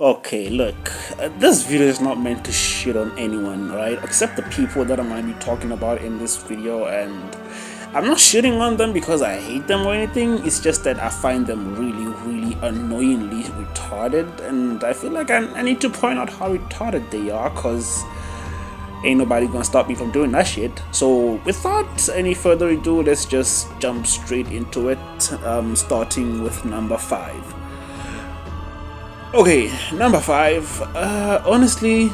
Okay, look, this video is not meant to shit on anyone, right? Except the people that I'm going to be talking about in this video, and I'm not shitting on them because I hate them or anything. It's just that I find them really annoyingly retarded, and I feel like I need to point out how retarded they are, because ain't nobody gonna stop me from doing that shit. So without any further ado, let's just jump straight into it, starting with number 5. Okay, number 5. Honestly,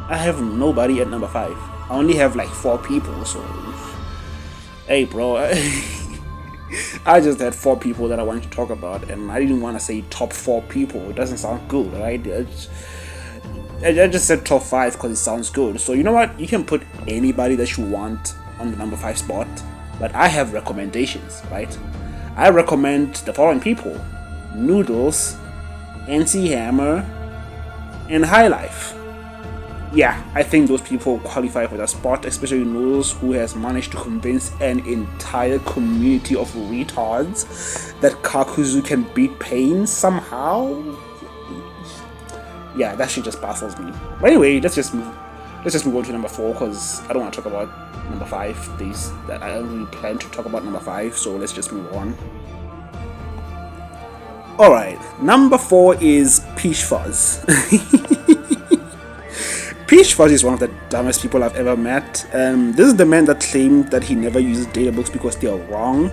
I have nobody at number 5. I only have like 4 people, so hey bro, I just had 4 people that I wanted to talk about, and I didn't want to say top 4 people. It doesn't sound good, right? I just said top 5 because it sounds good. So you know what? You can put anybody that you want on the number 5 spot, but I have recommendations, right? I recommend the following people: Noodles, NC Hammer, and High Life. Yeah, I think those people qualify for that spot, especially Noodles, who has managed to convince an entire community of retards that Kakuzu can beat pain somehow. Yeah, that shit just baffles me. But anyway, let's just move on to number 4, because I don't want to talk about number 5. I don't really plan to talk about number 5, so let's just move on. Alright, number 4 is Peach Fuzz. Peach Fuzz is one of the dumbest people I've ever met. This is the man that claimed that he never uses databooks because they are wrong.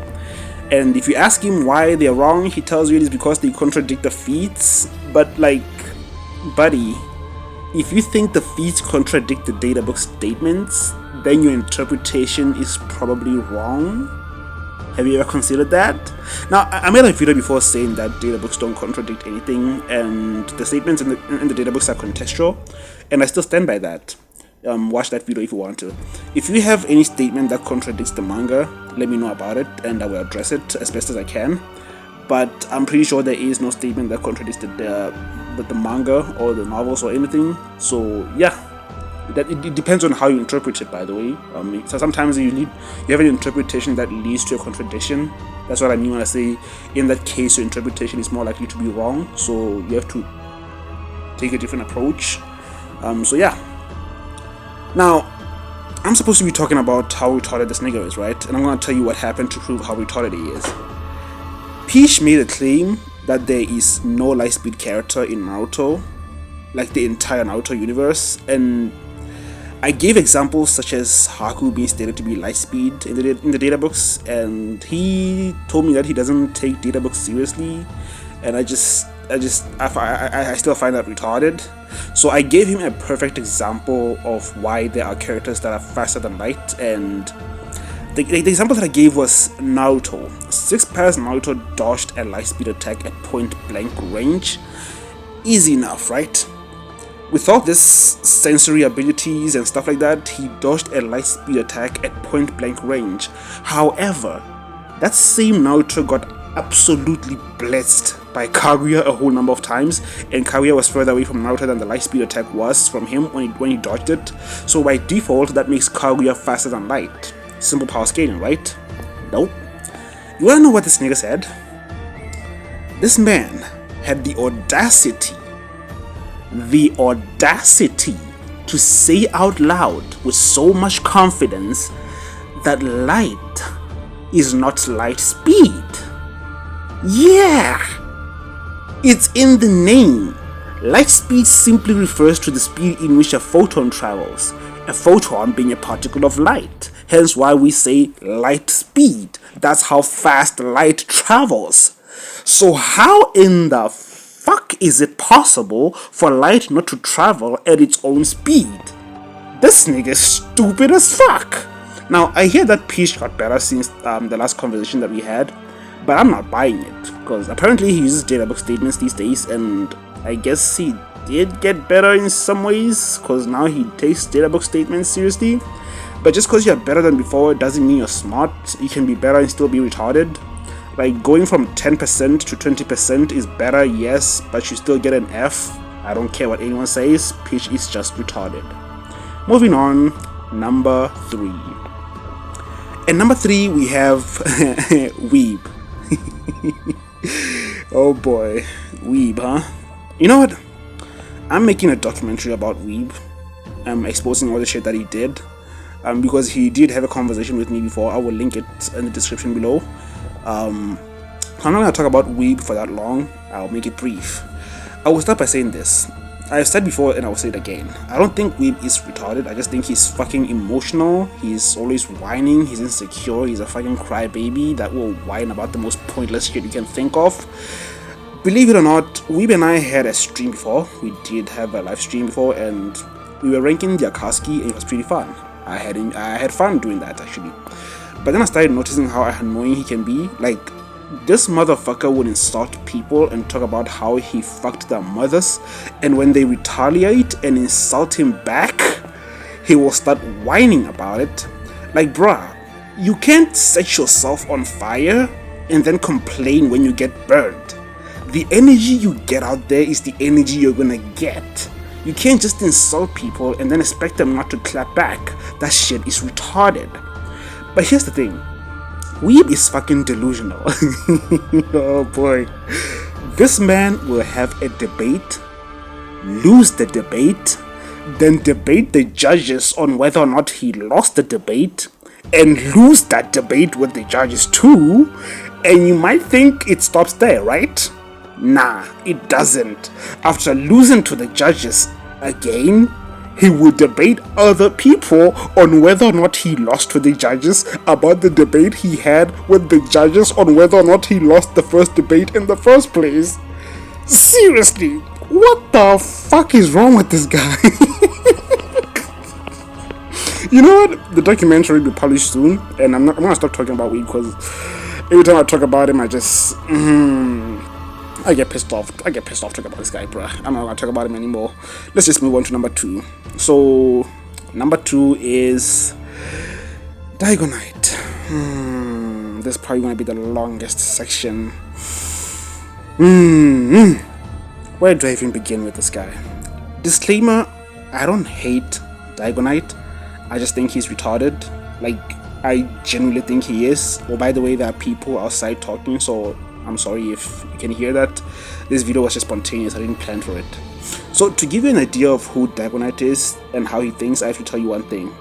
And if you ask him why they're wrong, he tells you it is because they contradict the feats. But like, buddy, if you think the feats contradict the databook statements, then your interpretation is probably wrong. Have you ever considered that? Now, I made a video before saying that databooks don't contradict anything, and the statements in the databooks are contextual, and I still stand by that. Watch that video if you want to. If you have any statement that contradicts the manga, let me know about it, and I will address it as best as I can. But I'm pretty sure there is no statement that contradicts the manga or the novels or anything. So yeah. It depends on how you interpret it, by the way. So sometimes you have an interpretation that leads to a contradiction. That's what I mean when I say, in that case, your interpretation is more likely to be wrong. So you have to take a different approach. So yeah. Now, I'm supposed to be talking about how retarded this nigga is, right? And I'm gonna tell you what happened to prove how retarded he is. Peach made a claim that there is no Lightspeed character in Naruto, like the entire Naruto universe, and I gave examples such as Haku being stated to be Lightspeed in the databooks, and he told me that he doesn't take databooks seriously, and I still find that retarded. So I gave him a perfect example of why there are characters that are faster than light, and the example that I gave was Naruto. 6 pairs Naruto dodged a Lightspeed attack at point blank range. Easy enough, right? With all this sensory abilities and stuff like that, he dodged a Lightspeed attack at point blank range. However, that same Naruto got absolutely blitzed by Kaguya a whole number of times, and Kaguya was further away from Naruto than the Lightspeed attack was from him when he dodged it. So by default, that makes Kaguya faster than light. Simple power scaling, right? Nope. You wanna know what this nigga said? This man had the audacity to say out loud with so much confidence that light is not light speed. Yeah! It's in the name. Light speed simply refers to the speed in which a photon travels, a photon being a particle of light. Hence why we say light speed. That's how fast light travels. So how in the fuck is it possible for light not to travel at its own speed? This nigga is stupid as fuck. Now, I hear that Peach got better since the last conversation that we had, but I'm not buying it, because apparently he uses databook statements these days, and I guess he did get better in some ways, because now he takes databook statements seriously. But just because you're better than before doesn't mean you're smart. You can be better and still be retarded. Like, going from 10% to 20% is better, yes, but you still get an F. I don't care what anyone says, Peach is just retarded. Moving on, number 3. At number 3, we have Weeb. Oh boy, Weeb, huh? You know what? I'm making a documentary about Weeb. I'm exposing all the shit that he did. Because he did have a conversation with me before. I will link it in the description below. I'm not going to talk about Weeb for that long. I'll make it brief. I will start by saying this. I've said before and I will say it again. I don't think Weeb is retarded. I just think he's fucking emotional. He's always whining. He's insecure. He's a fucking crybaby that will whine about the most pointless shit you can think of. Believe it or not, Weeb and I had a stream before. We did have a live stream before, and we were ranking the Akaski, and it was pretty fun. I had fun doing that, actually. But then I started noticing how annoying he can be. Like, this motherfucker would insult people and talk about how he fucked their mothers, and when they retaliate and insult him back, he will start whining about it. Like, bruh, you can't set yourself on fire and then complain when you get burned. The energy you get out there is the energy you're gonna get. You can't just insult people and then expect them not to clap back. That shit is retarded. But here's the thing. Weeb is fucking delusional. Oh boy. This man will have a debate, lose the debate, then debate the judges on whether or not he lost the debate, and lose that debate with the judges too, and you might think it stops there, right? Nah, it doesn't. After losing to the judges again, he will debate other people on whether or not he lost to the judges about the debate he had with the judges on whether or not he lost the first debate in the first place. Seriously, what the fuck is wrong with this guy? You know what? The documentary will be published soon, and I'm gonna stop talking about Weed because every time I talk about him, I just I get pissed off. I get pissed off talking about this guy, bruh. I'm not gonna talk about him anymore. Let's just move on to number 2. So, number 2 is Diagonite. This is probably gonna be the longest section. Where do I even begin with this guy? Disclaimer: I don't hate Diagonite. I just think he's retarded. Like, I genuinely think he is. Oh, by the way, there are people outside talking, so I'm sorry if you can hear that. This video was just spontaneous. I didn't plan for it. So to give you an idea of who Diagonite is and how he thinks, I have to tell you one thing.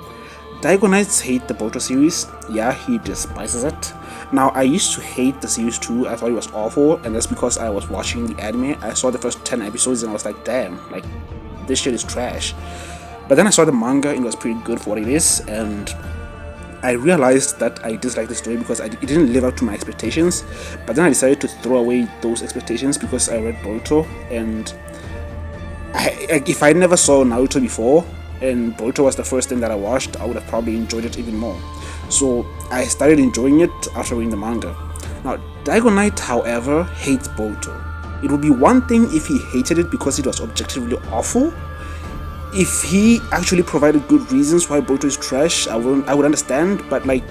Diagonites hate the Boruto series. Yeah, he despises it. Now, I used to hate the series too. I thought it was awful, and that's because I was watching the anime. I saw the first 10 episodes and I was like, damn, like, this shit is trash. But then I saw the manga and it was pretty good for what it is, and I realized that I disliked the story because it didn't live up to my expectations. But then I decided to throw away those expectations because I read Boruto, and if I never saw Naruto before and Boruto was the first thing that I watched, I would have probably enjoyed it even more. So I started enjoying it after reading the manga. Now, Diagonite, however, hates Boruto. It would be one thing if he hated it because it was objectively awful. If he actually provided good reasons why Boruto is trash, I would understand. But like,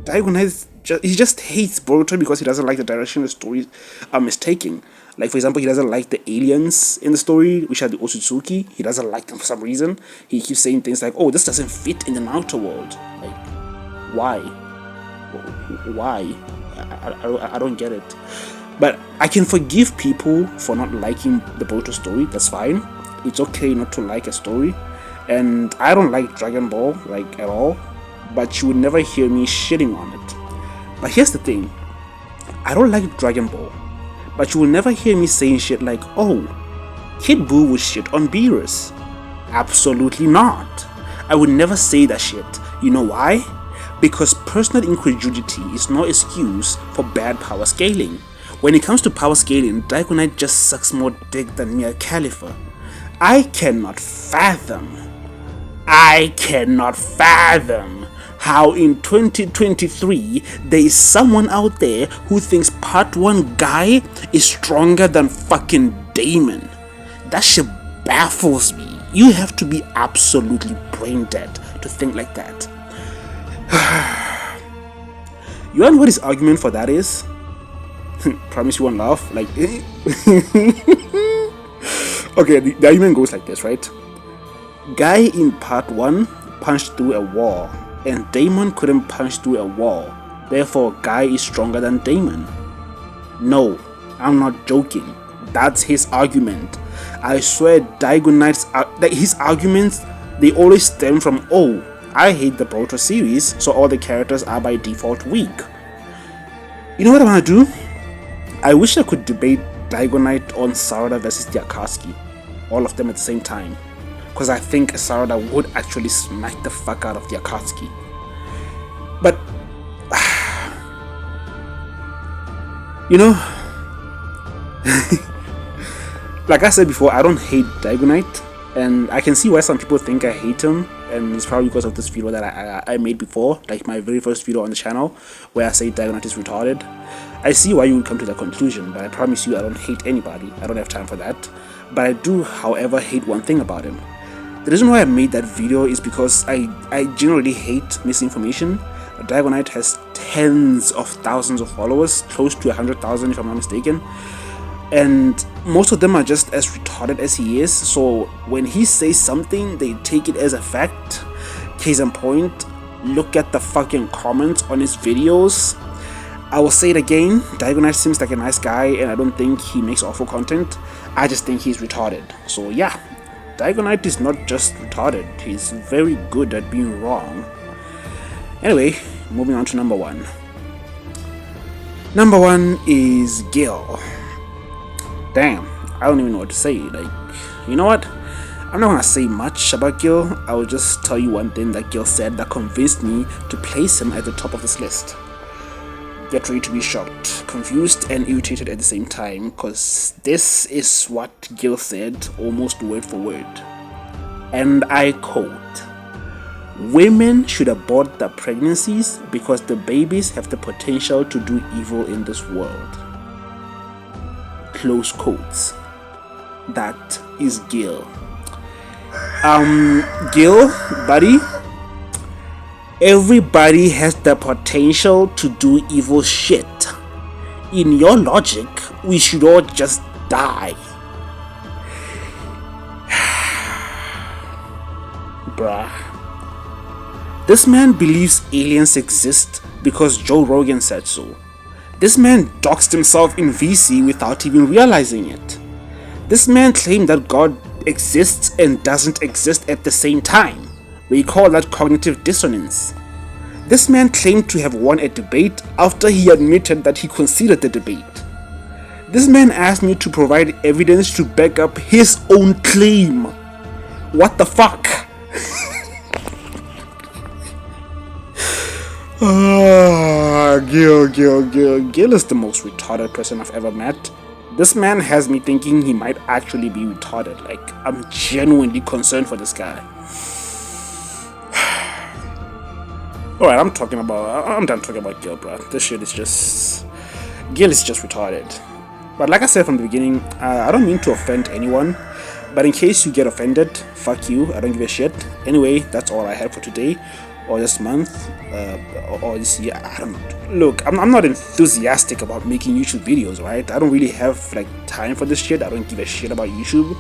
Diagonite, he just hates Boruto because he doesn't like the direction the story is taking. Like, for example, he doesn't like the aliens in the story, which are the Otsutsuki. He doesn't like them for some reason. He keeps saying things like, "Oh, this doesn't fit in the Naruto world." Like, why? Why? I don't get it. But I can forgive people for not liking the Boruto story. That's fine. It's okay not to like a story, and I don't like Dragon Ball, like, at all, but you would never hear me shitting on it. But here's the thing, I don't like Dragon Ball, but you will never hear me saying shit like, "Oh, Kid Buu would shit on Beerus." Absolutely not. I would never say that shit. You know why? Because personal incredulity is no excuse for bad power scaling. When it comes to power scaling, Diagonite just sucks more dick than Mia Khalifa. I cannot fathom how in 2023 there is someone out there who thinks Part 1 guy is stronger than fucking Damon. That shit baffles me. You have to be absolutely brain dead to think like that. You know what his argument for that is? Promise you won't laugh. Like, okay, the argument goes like this, right? Guy in Part 1 punched through a wall, and Damon couldn't punch through a wall. Therefore, Guy is stronger than Damon. No, I'm not joking. That's his argument. I swear Daigo Knight's like his arguments, they always stem from, oh, I hate the Boruto series, so all the characters are by default weak. You know what I want to do? I wish I could debate Daigo Knight on Sarada versus the Akatsuki, all of them at the same time, because I think Sarada would actually smack the fuck out of the Akatsuki. But you know, like I said before, I don't hate Daigo Knight, and I can see why some people think I hate him, and it's probably because of this video that I made before, like my very first video on the channel, where I say Daigo Knight is retarded. I see why you would come to that conclusion, but I promise you I don't hate anybody. I don't have time for that. But I do, however, hate one thing about him. The reason why I made that video is because I generally hate misinformation. Daigo Knight has tens of thousands of followers, close to 100,000 if I'm not mistaken, and most of them are just as retarded as he is, so when he says something, they take it as a fact. Case in point, look at the fucking comments on his videos. I will say it again, Daigo Knight seems like a nice guy, and I don't think he makes awful content. I just think he's retarded. So yeah, Daigo Knight is not just retarded, he's very good at being wrong. Anyway, moving on to number one. Number one is Gil. Damn, I don't even know what to say. Like, you know what? I'm not gonna say much about Gil. I will just tell you one thing that Gil said that convinced me to place him at the top of this list. Get ready to be shocked, confused, and irritated at the same time, because this is what Gil said, almost word for word. And I quote, "Women should abort their pregnancies because the babies have the potential to do evil in this world." Close quotes. That is Gil. Gil, buddy, everybody has the potential to do evil shit. In your logic, we should all just die. Bruh. This man believes aliens exist because Joe Rogan said so. This man doxed himself in VC without even realizing it. This man claimed that God exists and doesn't exist at the same time. We call that cognitive dissonance. This man claimed to have won a debate after he admitted that he conceded the debate. This man asked me to provide evidence to back up his own claim. What the fuck? Gil is the most retarded person I've ever met. This man has me thinking he might actually be retarded. Like, I'm genuinely concerned for this guy. Alright, I'm done talking about Gil, bro. This shit is just... Gil is just retarded. But like I said from the beginning, I don't mean to offend anyone. But in case you get offended, fuck you, I don't give a shit. Anyway, that's all I have for today. Or this month, or this year, I don't know. Look, I'm not enthusiastic about making YouTube videos, right? I don't really have like time for this shit. I don't give a shit about YouTube.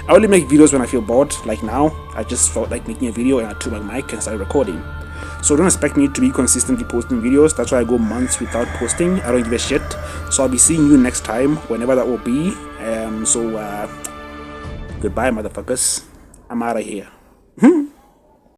I only make videos when I feel bored, like now. I just felt like making a video and I took my mic and started recording. So don't expect me to be consistently posting videos. That's why I go months without posting. I don't give a shit. So I'll be seeing you next time, whenever that will be. Goodbye, motherfuckers. I'm out of here.